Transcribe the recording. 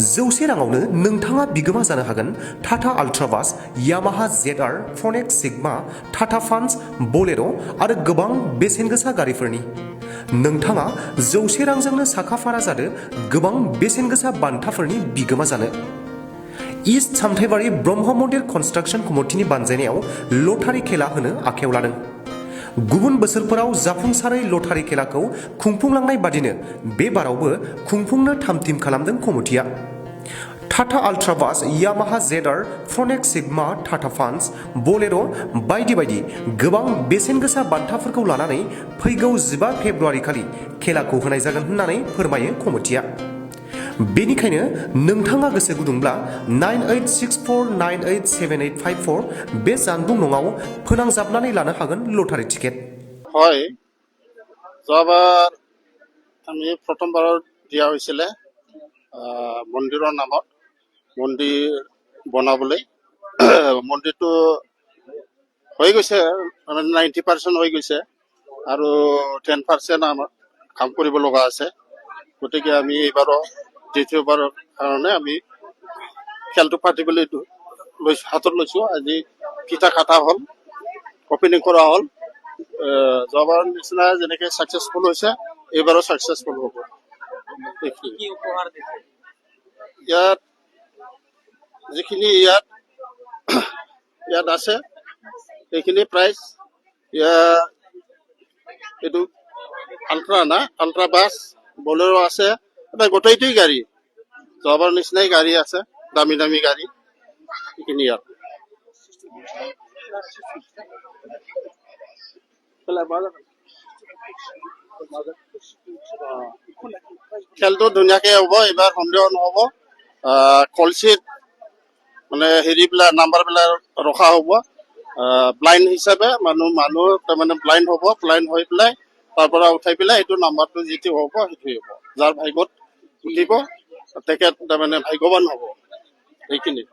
100 राङावनो नोंथाङा बिगोमा जानो हागोन Tata Ultra bus, Yamaha ZR, Phoenix Sigma, Tata Punch, Bolero' आरो गोबां बेसेन गोसा गारिफोरनि। नोंथाङा 100 रांजोंनो साखाफारा जादो गोबां बेसेन गोसा बान्थाफोरनि बिगोमा जानो। इस्ट सामथाइबारि ब्रह्म मन्दिर कनस्ट्राक्सन कमिटिनि बानजायनायाव लटारि खेला होनो आखायाव लादों। गुबुन बोसोरफोराव जाफुंसारै लटारि खेलाखौ खुंफुंलांनाय बादिनो बे बारावबो खुंफुंनो थामथिम खालामदों कमिटिया। Tata Ultra bus, Yamaha ZR, Phoenix Sigma, Tata Punch, Bolero' बायदि बायदि गोबां बेसेन गोसा बान्थाफोरखौ लानानै फैगौ 15 फेब्रुआरि खालि खेलाखौ होनाय जागोन होननानै फोरमायो कमिटिया। बेनिखायनो नोंथाङा गोसो गुदुंब्ला 9864987854 बे जानबुं नङाव फोनांजाबनानै लानो हागोन लटारि टिकेट। হয়, যোৱাবাৰ আমি প্ৰথমবাৰত দিয়া হৈছিলে মন্দিৰৰ নামত মন্দিৰ বনাবলৈ। মন্দিৰটো হৈ গৈছে, মানে 90% হৈ গৈছে আৰু 10% আমাৰ কাম কৰিব লগা আছে। গতিকে আমি এইবাৰো দ্বিতীয়বাৰৰ কাৰণে আমি খেলটো পাতিবলৈ হাতত লৈছোঁ। আজি ফিতা কাটা হ'ল, অপেনিং কৰা হ'ল। যোৱাবাৰ নিচিনা যেনেকৈ ছাকচেছফুল হৈছে এইবাৰো ছাকচেছফুল হ'ব। ইয়াত যিখিনি ইয়াত আছে সেইখিনি প্ৰাইজ, এইটো আল্ট্ৰা বাছ, বলেৰ' আছে, এটা গোটেইটোৱেই গাড়ী, যোৱাবাৰ নিচিনাই গাড়ী আছে, দামী দামী গাড়ী সেইখিনি ইয়াত। খেলটো ধুনীয়াকৈ হ'ব, এইবাৰ সন্দেহ নহ'ব। কলচিত মানে হেৰিবিলাক নাম্বাৰবিলাক ৰখা হ'ব। ব্লাইণ্ড হিচাপে মানুহ তাৰমানে ব্লাইণ্ড হ'ব, ব্লাইণ্ড হৈ পেলাই তাৰ পৰা উঠাই পেলাই এইটো নাম্বাৰটো যিটো হ'ব সেইটোৱে হ'ব। যাৰ ভাগ্যত উঠিব তেখেত তাৰমানে ভাগ্যৱান হ'ব। সেইখিনি